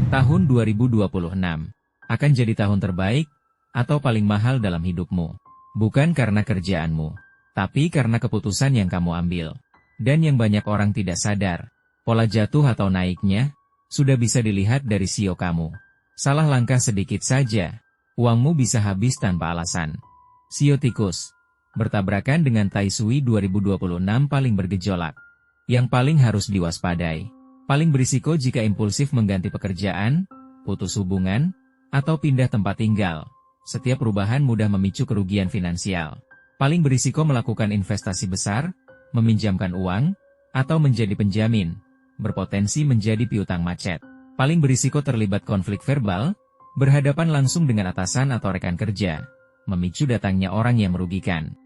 Tahun 2026 akan jadi tahun terbaik atau paling mahal dalam hidupmu. Bukan karena kerjaanmu, tapi karena keputusan yang kamu ambil. Dan yang banyak orang tidak sadar, pola jatuh atau naiknya sudah bisa dilihat dari sio kamu. Salah langkah sedikit saja, uangmu bisa habis tanpa alasan. Sio tikus bertabrakan dengan Tai Sui 2026 paling bergejolak. Yang paling harus diwaspadai, paling berisiko jika impulsif mengganti pekerjaan, putus hubungan, atau pindah tempat tinggal. Setiap perubahan mudah memicu kerugian finansial. Paling berisiko melakukan investasi besar, meminjamkan uang, atau menjadi penjamin, berpotensi menjadi piutang macet. Paling berisiko terlibat konflik verbal, berhadapan langsung dengan atasan atau rekan kerja, memicu datangnya orang yang merugikan.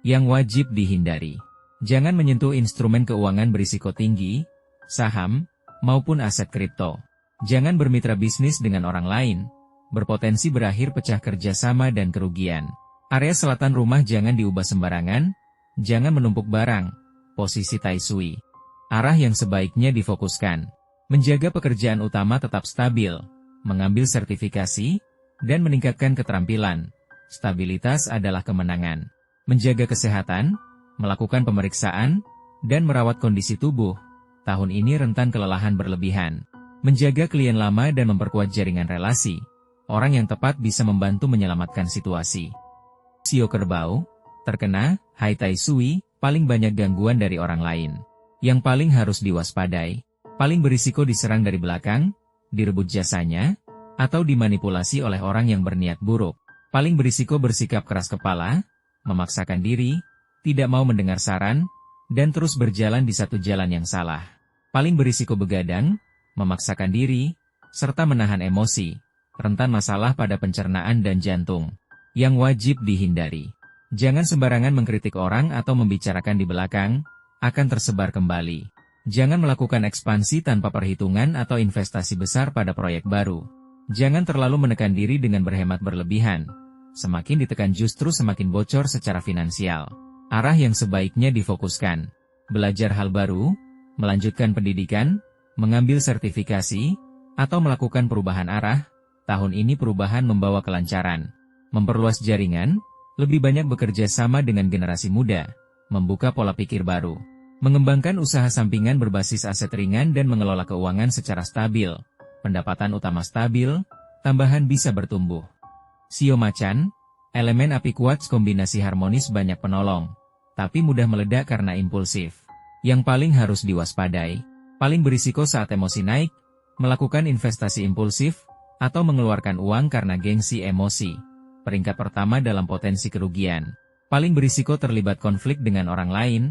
Yang wajib dihindari, jangan menyentuh instrumen keuangan berisiko tinggi, saham, maupun aset kripto. Jangan bermitra bisnis dengan orang lain, berpotensi berakhir pecah kerjasama dan kerugian. Area selatan rumah jangan diubah sembarangan, jangan menumpuk barang, posisi Tai Sui. Arah yang sebaiknya difokuskan, menjaga pekerjaan utama tetap stabil, mengambil sertifikasi, dan meningkatkan keterampilan. Stabilitas adalah kemenangan. Menjaga kesehatan, melakukan pemeriksaan, dan merawat kondisi tubuh. Tahun ini rentan kelelahan berlebihan. Menjaga klien lama dan memperkuat jaringan relasi. Orang yang tepat bisa membantu menyelamatkan situasi. Sio kerbau terkena Hai Tai Sui, paling banyak gangguan dari orang lain. Yang paling harus diwaspadai, paling berisiko diserang dari belakang, direbut jasanya, atau dimanipulasi oleh orang yang berniat buruk. Paling berisiko bersikap keras kepala, memaksakan diri, tidak mau mendengar saran, dan terus berjalan di satu jalan yang salah. Paling berisiko begadang, memaksakan diri, serta menahan emosi, rentan masalah pada pencernaan dan jantung. Yang wajib dihindari, jangan sembarangan mengkritik orang atau membicarakan di belakang, akan tersebar kembali. Jangan melakukan ekspansi tanpa perhitungan atau investasi besar pada proyek baru. Jangan terlalu menekan diri dengan berhemat berlebihan. Semakin ditekan justru semakin bocor secara finansial. Arah yang sebaiknya difokuskan, belajar hal baru, melanjutkan pendidikan, mengambil sertifikasi, atau melakukan perubahan arah. Tahun ini perubahan membawa kelancaran. Memperluas jaringan, lebih banyak bekerja sama dengan generasi muda, membuka pola pikir baru, mengembangkan usaha sampingan berbasis aset ringan dan mengelola keuangan secara stabil. Pendapatan utama stabil, tambahan bisa bertumbuh. Sio macan, elemen api kuat kombinasi harmonis banyak penolong, tapi mudah meledak karena impulsif. Yang paling harus diwaspadai, paling berisiko saat emosi naik, melakukan investasi impulsif, atau mengeluarkan uang karena gengsi emosi. Peringkat pertama dalam potensi kerugian. Paling berisiko terlibat konflik dengan orang lain,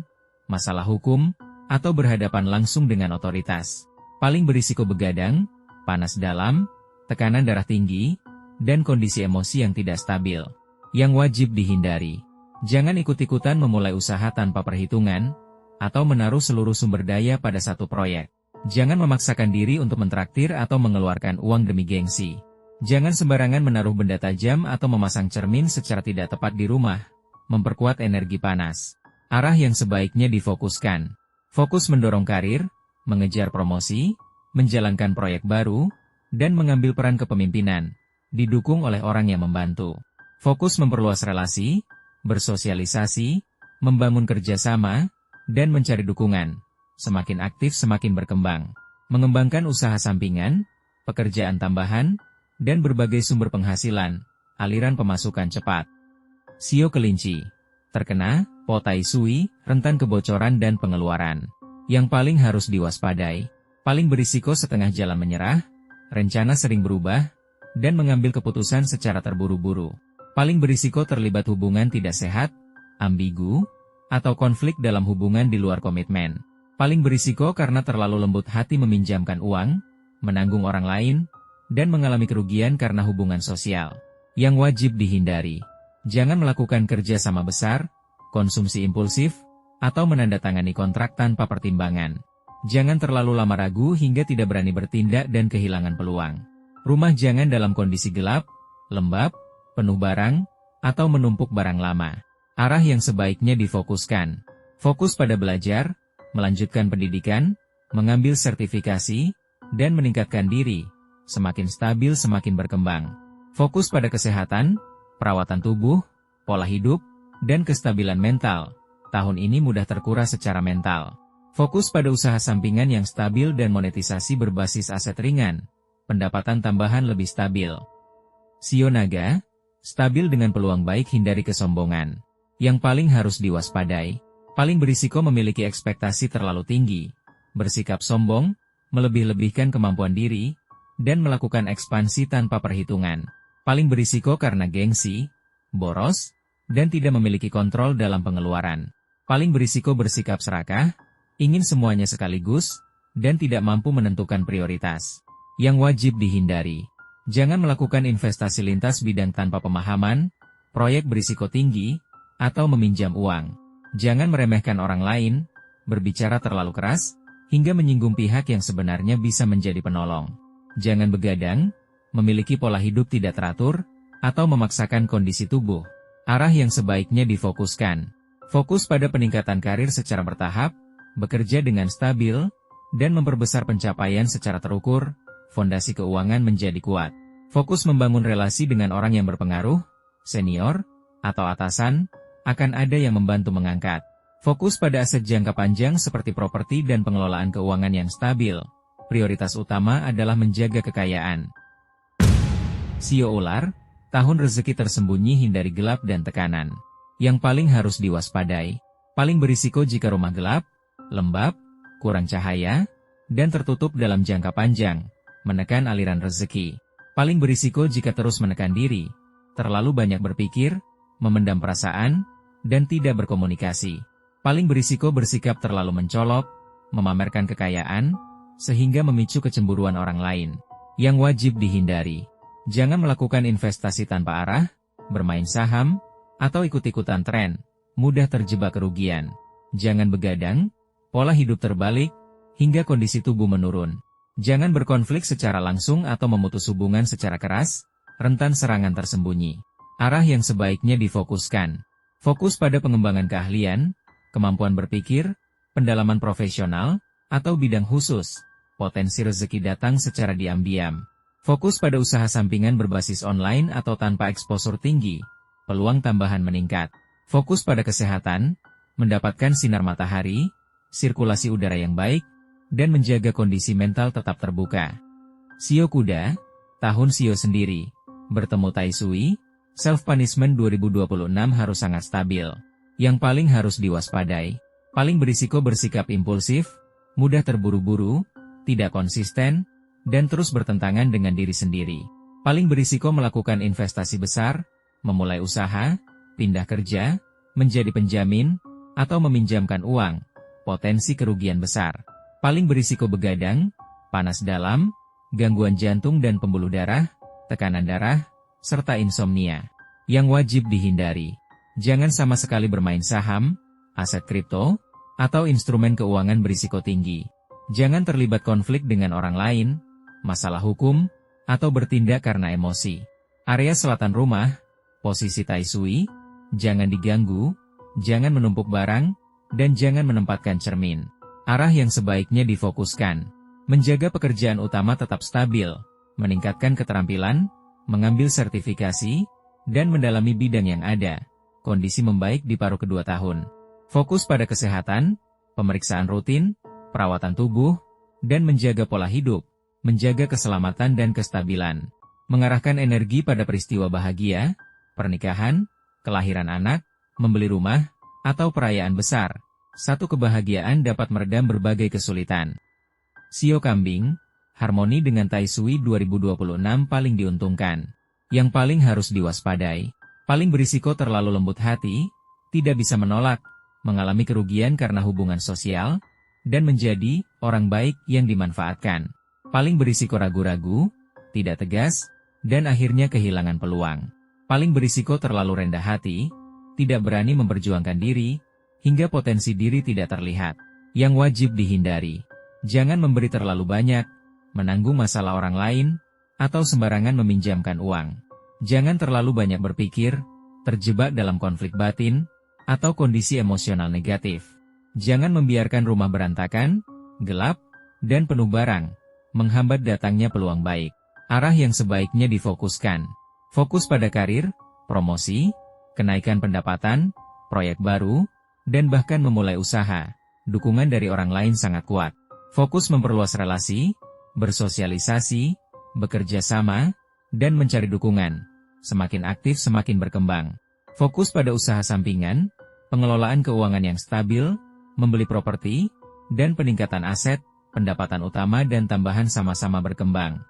masalah hukum, atau berhadapan langsung dengan otoritas. Paling berisiko begadang, panas dalam, tekanan darah tinggi, dan kondisi emosi yang tidak stabil. Yang wajib dihindari, jangan ikut-ikutan memulai usaha tanpa perhitungan, atau menaruh seluruh sumber daya pada satu proyek. Jangan memaksakan diri untuk mentraktir atau mengeluarkan uang demi gengsi. Jangan sembarangan menaruh benda tajam atau memasang cermin secara tidak tepat di rumah. Memperkuat energi panas. Arah yang sebaiknya difokuskan. Fokus mendorong karir, mengejar promosi, menjalankan proyek baru, dan mengambil peran kepemimpinan. Didukung oleh orang yang membantu. Fokus memperluas relasi, bersosialisasi, membangun kerjasama, dan mencari dukungan. Semakin aktif semakin berkembang. Mengembangkan usaha sampingan, pekerjaan tambahan, dan berbagai sumber penghasilan, aliran pemasukan cepat. Sio kelinci terkena Po Tai Sui, rentan kebocoran dan pengeluaran. Yang paling harus diwaspadai, paling berisiko setengah jalan menyerah, rencana sering berubah, dan mengambil keputusan secara terburu-buru. Paling berisiko terlibat hubungan tidak sehat, ambigu, atau konflik dalam hubungan di luar komitmen. Paling berisiko karena terlalu lembut hati meminjamkan uang, menanggung orang lain, dan mengalami kerugian karena hubungan sosial. Yang wajib dihindari, jangan melakukan kerja sama besar, konsumsi impulsif, atau menandatangani kontrak tanpa pertimbangan. Jangan terlalu lama ragu hingga tidak berani bertindak dan kehilangan peluang. Rumah jangan dalam kondisi gelap, lembab, penuh barang, atau menumpuk barang lama. Arah yang sebaiknya difokuskan. Fokus pada belajar, melanjutkan pendidikan, mengambil sertifikasi, dan meningkatkan diri. semakin stabil semakin berkembang. Fokus pada kesehatan, perawatan tubuh, pola hidup, dan kestabilan mental. Tahun ini mudah terkuras secara mental. Fokus pada usaha sampingan yang stabil dan monetisasi berbasis aset ringan. Pendapatan tambahan lebih stabil. Shio Naga, stabil dengan peluang baik, hindari kesombongan. Yang paling harus diwaspadai, paling berisiko memiliki ekspektasi terlalu tinggi, bersikap sombong, melebih-lebihkan kemampuan diri, dan melakukan ekspansi tanpa perhitungan. Paling berisiko karena gengsi, boros, dan tidak memiliki kontrol dalam pengeluaran. Paling berisiko bersikap serakah, ingin semuanya sekaligus, dan tidak mampu menentukan prioritas. Yang wajib dihindari, jangan melakukan investasi lintas bidang tanpa pemahaman, proyek berisiko tinggi, atau meminjam uang. Jangan meremehkan orang lain, berbicara terlalu keras, hingga menyinggung pihak yang sebenarnya bisa menjadi penolong. Jangan begadang, memiliki pola hidup tidak teratur, atau memaksakan kondisi tubuh. Arah yang sebaiknya difokuskan. Fokus pada peningkatan karir secara bertahap, bekerja dengan stabil, dan memperbesar pencapaian secara terukur, fondasi keuangan menjadi kuat. Fokus membangun relasi dengan orang yang berpengaruh, senior, atau atasan, akan ada yang membantu mengangkat. Fokus pada aset jangka panjang seperti properti dan pengelolaan keuangan yang stabil. Prioritas utama adalah menjaga kekayaan. Shio Ular, tahun rezeki tersembunyi, hindari gelap dan tekanan. Yang paling harus diwaspadai, paling berisiko jika rumah gelap, lembab, kurang cahaya, dan tertutup dalam jangka panjang, menekan aliran rezeki. Paling berisiko jika terus menekan diri, terlalu banyak berpikir, memendam perasaan, dan tidak berkomunikasi. Paling berisiko bersikap terlalu mencolok, memamerkan kekayaan, sehingga memicu kecemburuan orang lain. Yang wajib dihindari, jangan melakukan investasi tanpa arah, bermain saham, atau ikut-ikutan tren, mudah terjebak kerugian. Jangan begadang, pola hidup terbalik, hingga kondisi tubuh menurun. Jangan berkonflik secara langsung atau memutus hubungan secara keras, rentan serangan tersembunyi. Arah yang sebaiknya difokuskan. Fokus pada pengembangan keahlian, kemampuan berpikir, pendalaman profesional, atau bidang khusus. Potensi rezeki datang secara diam-diam. Fokus pada usaha sampingan berbasis online atau tanpa eksposur tinggi. Peluang tambahan meningkat. Fokus pada kesehatan, mendapatkan sinar matahari, sirkulasi udara yang baik, dan menjaga kondisi mental tetap terbuka. Shio Kuda, tahun Shio sendiri. Bertemu Tai Sui, self-punishment 2026 harus sangat stabil. Yang paling harus diwaspadai, paling berisiko bersikap impulsif, mudah terburu-buru, tidak konsisten, dan terus bertentangan dengan diri sendiri. Paling berisiko melakukan investasi besar, memulai usaha, pindah kerja, menjadi penjamin, atau meminjamkan uang, potensi kerugian besar. Paling berisiko begadang, panas dalam, gangguan jantung dan pembuluh darah, tekanan darah, serta insomnia. Yang wajib dihindari, jangan sama sekali bermain saham, aset kripto, atau instrumen keuangan berisiko tinggi. Jangan terlibat konflik dengan orang lain, masalah hukum, atau bertindak karena emosi. Area selatan rumah, posisi Tai Sui, jangan diganggu, jangan menumpuk barang, dan jangan menempatkan cermin. Arah yang sebaiknya difokuskan, menjaga pekerjaan utama tetap stabil, meningkatkan keterampilan, mengambil sertifikasi, dan mendalami bidang yang ada. Kondisi membaik di paruh kedua tahun. Fokus pada kesehatan, pemeriksaan rutin, perawatan tubuh, dan menjaga pola hidup, menjaga keselamatan dan kestabilan. Mengarahkan energi pada peristiwa bahagia, pernikahan, kelahiran anak, membeli rumah, atau perayaan besar. Satu kebahagiaan dapat meredam berbagai kesulitan. Shio Kambing, harmoni dengan Tai Sui 2026 paling diuntungkan. Yang paling harus diwaspadai, paling berisiko terlalu lembut hati, tidak bisa menolak, mengalami kerugian karena hubungan sosial, dan menjadi orang baik yang dimanfaatkan. Paling berisiko ragu-ragu, tidak tegas, dan akhirnya kehilangan peluang. Paling berisiko terlalu rendah hati, tidak berani memperjuangkan diri, hingga potensi diri tidak terlihat. Yang wajib dihindari, jangan memberi terlalu banyak, menanggung masalah orang lain, atau sembarangan meminjamkan uang. Jangan terlalu banyak berpikir, terjebak dalam konflik batin, atau kondisi emosional negatif. Jangan membiarkan rumah berantakan, gelap, dan penuh barang, menghambat datangnya peluang baik. Arah yang sebaiknya difokuskan. Fokus pada karir, promosi, kenaikan pendapatan, proyek baru, dan bahkan memulai usaha. Dukungan dari orang lain sangat kuat. Fokus memperluas relasi, bersosialisasi, bekerja sama, dan mencari dukungan. Semakin aktif semakin berkembang. Fokus pada usaha sampingan, pengelolaan keuangan yang stabil, membeli properti, dan peningkatan aset, pendapatan utama dan tambahan sama-sama berkembang.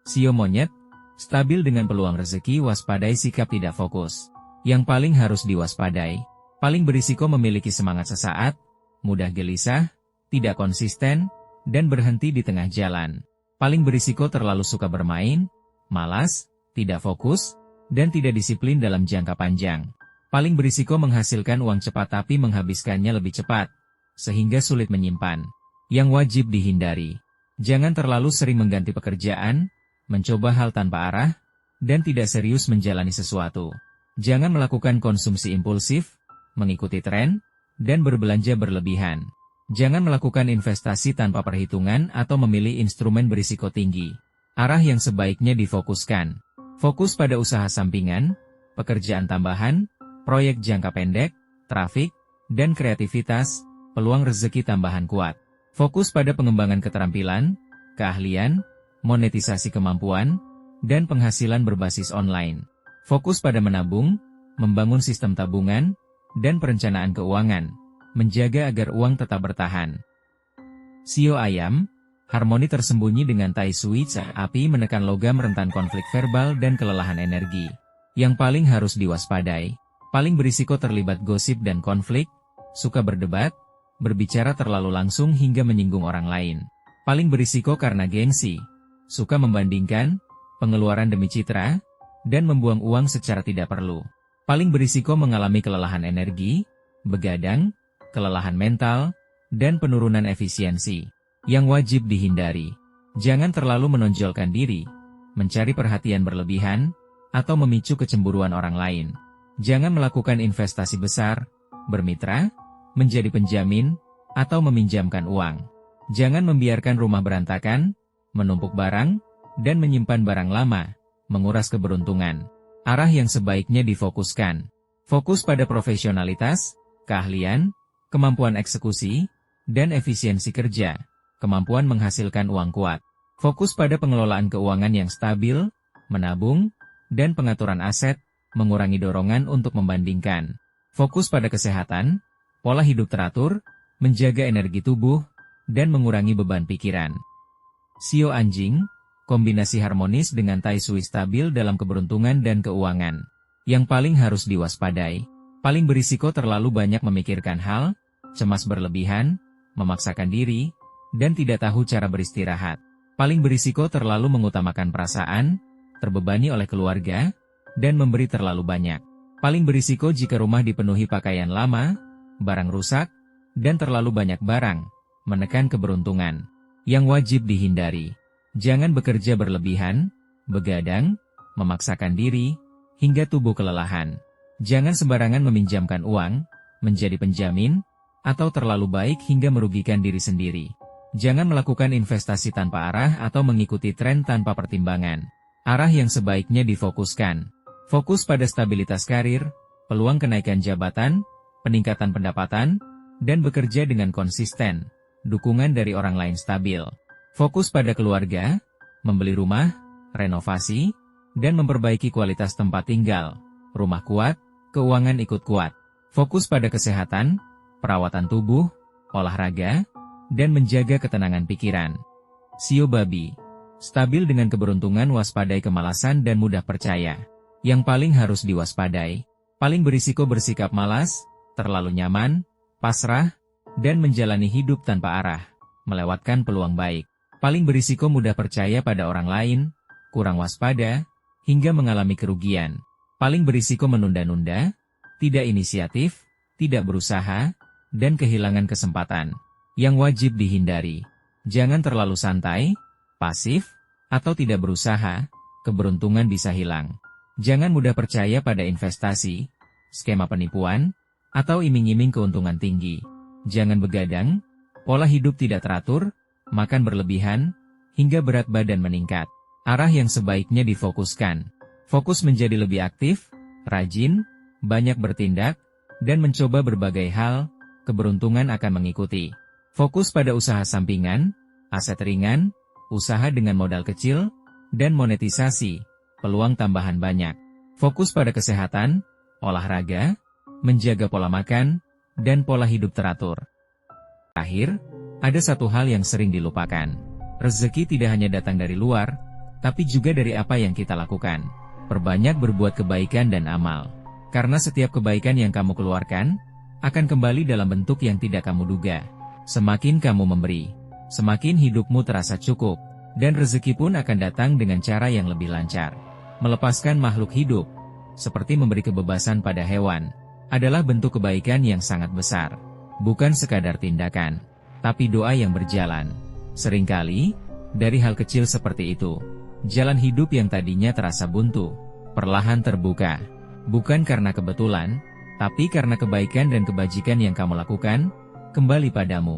Sio monyet, stabil dengan peluang rezeki, waspadai sikap tidak fokus. Yang paling harus diwaspadai, paling berisiko memiliki semangat sesaat, mudah gelisah, tidak konsisten, dan berhenti di tengah jalan. Paling berisiko terlalu suka bermain, malas, tidak fokus, dan tidak disiplin dalam jangka panjang. Paling berisiko menghasilkan uang cepat tapi menghabiskannya lebih cepat, sehingga sulit menyimpan. Yang wajib dihindari, jangan terlalu sering mengganti pekerjaan, mencoba hal tanpa arah, dan tidak serius menjalani sesuatu. Jangan melakukan konsumsi impulsif, mengikuti tren, dan berbelanja berlebihan. Jangan melakukan investasi tanpa perhitungan atau memilih instrumen berisiko tinggi. Arah yang sebaiknya difokuskan. Fokus pada usaha sampingan, pekerjaan tambahan, proyek jangka pendek, trafik, dan kreativitas, peluang rezeki tambahan kuat. Fokus pada pengembangan keterampilan, keahlian, monetisasi kemampuan, dan penghasilan berbasis online. Fokus pada menabung, membangun sistem tabungan, dan perencanaan keuangan, menjaga agar uang tetap bertahan. Sio ayam, harmoni tersembunyi dengan Tai Sui api menekan logam rentan konflik verbal dan kelelahan energi. Yang paling harus diwaspadai, paling berisiko terlibat gosip dan konflik, suka berdebat, berbicara terlalu langsung hingga menyinggung orang lain. Paling berisiko karena gengsi, suka membandingkan, pengeluaran demi citra, dan membuang uang secara tidak perlu. Paling berisiko mengalami kelelahan energi, begadang, kelelahan mental, dan penurunan efisiensi. Yang wajib dihindari, jangan terlalu menonjolkan diri, mencari perhatian berlebihan, atau memicu kecemburuan orang lain. Jangan melakukan investasi besar, bermitra, menjadi penjamin, atau meminjamkan uang. Jangan membiarkan rumah berantakan, menumpuk barang, dan menyimpan barang lama, menguras keberuntungan. Arah yang sebaiknya difokuskan. Fokus pada profesionalitas, keahlian, kemampuan eksekusi, dan efisiensi kerja, kemampuan menghasilkan uang kuat. Fokus pada pengelolaan keuangan yang stabil, menabung, dan pengaturan aset, mengurangi dorongan untuk membandingkan. Fokus pada kesehatan, pola hidup teratur, menjaga energi tubuh, dan mengurangi beban pikiran. Sio anjing, kombinasi harmonis dengan Tai Sui stabil dalam keberuntungan dan keuangan. Yang paling harus diwaspadai, paling berisiko terlalu banyak memikirkan hal, cemas berlebihan, memaksakan diri, dan tidak tahu cara beristirahat. Paling berisiko terlalu mengutamakan perasaan, terbebani oleh keluarga, dan memberi terlalu banyak. Paling berisiko jika rumah dipenuhi pakaian lama, barang rusak, dan terlalu banyak barang, menekan keberuntungan. Yang wajib dihindari, jangan bekerja berlebihan, begadang, memaksakan diri, hingga tubuh kelelahan. Jangan sembarangan meminjamkan uang, menjadi penjamin, atau terlalu baik hingga merugikan diri sendiri. Jangan melakukan investasi tanpa arah atau mengikuti tren tanpa pertimbangan. Arah yang sebaiknya difokuskan. Fokus pada stabilitas karir, peluang kenaikan jabatan, peningkatan pendapatan, dan bekerja dengan konsisten. Dukungan dari orang lain stabil. Fokus pada keluarga, membeli rumah, renovasi, dan memperbaiki kualitas tempat tinggal. Rumah kuat, keuangan ikut kuat. Fokus pada kesehatan, perawatan tubuh, olahraga, dan menjaga ketenangan pikiran. Sio babi, stabil dengan keberuntungan, waspadai kemalasan dan mudah percaya. Yang paling harus diwaspadai, paling berisiko bersikap malas, terlalu nyaman, pasrah, dan menjalani hidup tanpa arah, melewatkan peluang baik. Paling berisiko mudah percaya pada orang lain, kurang waspada, hingga mengalami kerugian. Paling berisiko menunda-nunda, tidak inisiatif, tidak berusaha, dan kehilangan kesempatan. Yang wajib dihindari, jangan terlalu santai, pasif, atau tidak berusaha, keberuntungan bisa hilang. Jangan mudah percaya pada investasi, skema penipuan, atau iming-iming keuntungan tinggi. Jangan begadang, pola hidup tidak teratur, makan berlebihan, hingga berat badan meningkat. Arah yang sebaiknya difokuskan. Fokus menjadi lebih aktif, rajin, banyak bertindak, dan mencoba berbagai hal, keberuntungan akan mengikuti. Fokus pada usaha sampingan, aset ringan, usaha dengan modal kecil, dan monetisasi, peluang tambahan banyak. Fokus pada kesehatan, olahraga, menjaga pola makan, dan pola hidup teratur. Terakhir, ada satu hal yang sering dilupakan. Rezeki tidak hanya datang dari luar, tapi juga dari apa yang kita lakukan. Perbanyak berbuat kebaikan dan amal. Karena setiap kebaikan yang kamu keluarkan, akan kembali dalam bentuk yang tidak kamu duga. Semakin kamu memberi, semakin hidupmu terasa cukup, dan rezeki pun akan datang dengan cara yang lebih lancar. Melepaskan makhluk hidup, seperti memberi kebebasan pada hewan, adalah bentuk kebaikan yang sangat besar. Bukan sekadar tindakan, tapi doa yang berjalan. Seringkali, dari hal kecil seperti itu, jalan hidup yang tadinya terasa buntu, perlahan terbuka. Bukan karena kebetulan, tapi karena kebaikan dan kebajikan yang kamu lakukan, kembali padamu.